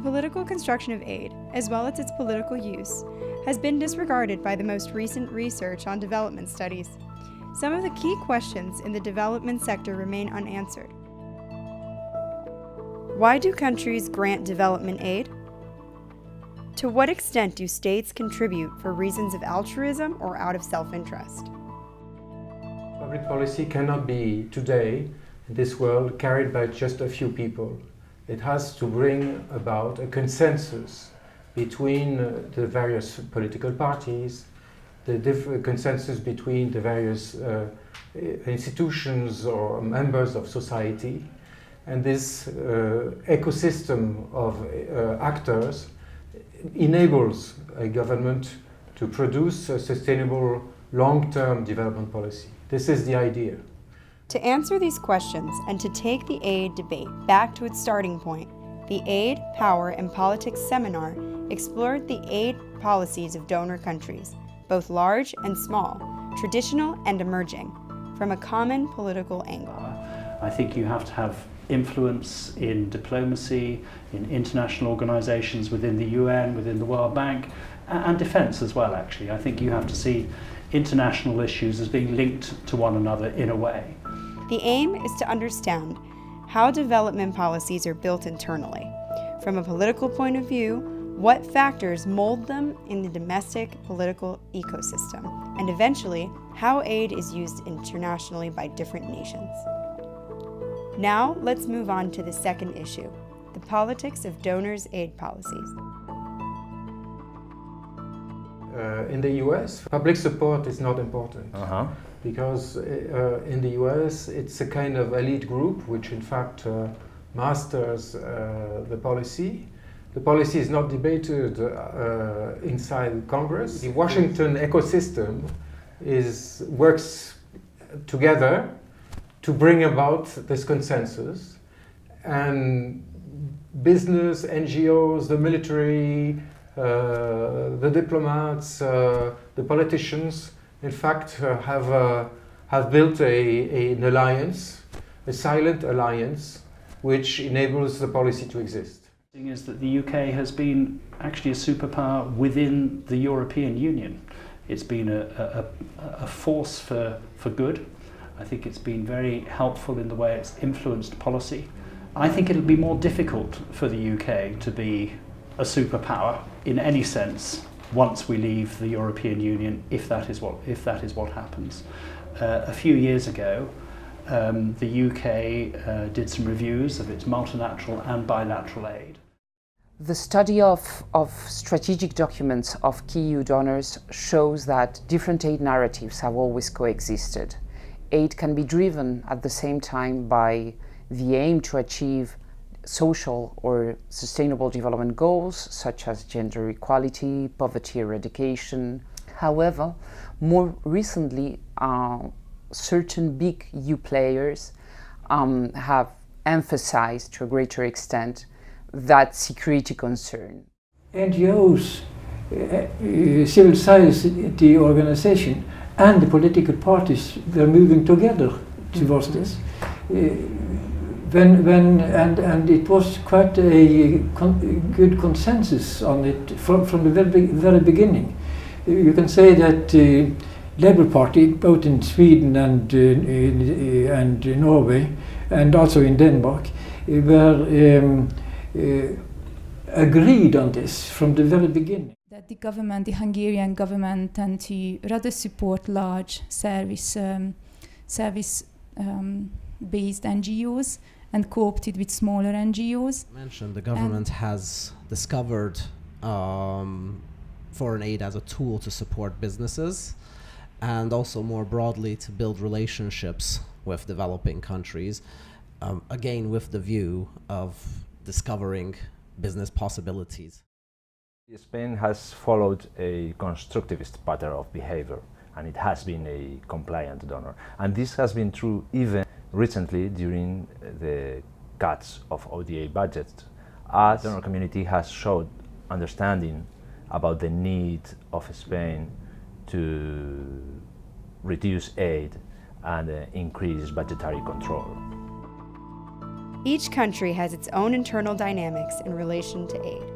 political construction of aid, as well as its political use, has been disregarded by the most recent research on development studies. Some of the key questions in the development sector remain unanswered. Why do countries grant development aid? To what extent do states contribute for reasons of altruism or out of self-interest? Public policy cannot be, today, in this world, carried by just a few people. It has to bring about a consensus between the various political parties, the consensus between the various institutions or members of society, and this ecosystem of actors enables a government to produce a sustainable long-term development policy. This is the idea. To answer these questions and to take the aid debate back to its starting point, the Aid, Power, and Politics seminar explored the aid policies of donor countries, both large and small, traditional and emerging, from a common political angle. I think you have to have influence in diplomacy, in international organizations within the UN, within the World Bank, and defense as well, actually. I think you have to see international issues as being linked to one another in a way. The aim is to understand how development policies are built internally. From a political point of view, what factors mold them in the domestic political ecosystem, and eventually, how aid is used internationally by different nations. Now, let's move on to the second issue, the politics of donors' aid policies. In the US, public support is not important because in the US it's a kind of elite group which in fact masters the policy. The policy is not debated inside Congress. The Washington ecosystem works together to bring about this consensus, and business, NGOs, the military, the diplomats, the politicians, in fact, have built an alliance, a silent alliance, which enables the policy to exist. The thing is that the UK has been actually a superpower within the European Union. It's been a force for good. I think it's been very helpful in the way it's influenced policy. I think it'll be more difficult for the UK to be a superpower in any sense once we leave the European Union, if that is what happens. A few years ago, the UK did some reviews of its multilateral and bilateral aid. The study of strategic documents of key EU donors shows that different aid narratives have always coexisted. Aid can be driven at the same time by the aim to achieve social or sustainable development goals, such as gender equality, poverty eradication. However, more recently, certain big EU players have emphasized to a greater extent that security concern. NGOs, civil society organization, and the political parties were moving together towards this. And it was quite a good consensus on it from the very beginning. You can say that the Labour Party, both in Sweden and Norway, and also in Denmark, were agreed on this from the very beginning. That the government, the Hungarian government, tend to rather support large service-based NGOs and co-opted with smaller NGOs. The government has discovered foreign aid as a tool to support businesses and also more broadly to build relationships with developing countries, again with the view of discovering business possibilities. Spain has followed a constructivist pattern of behavior, and it has been a compliant donor. And this has been true even recently during the cuts of ODA budgets, as the donor community has showed understanding about the need of Spain to reduce aid and increase budgetary control. Each country has its own internal dynamics in relation to aid.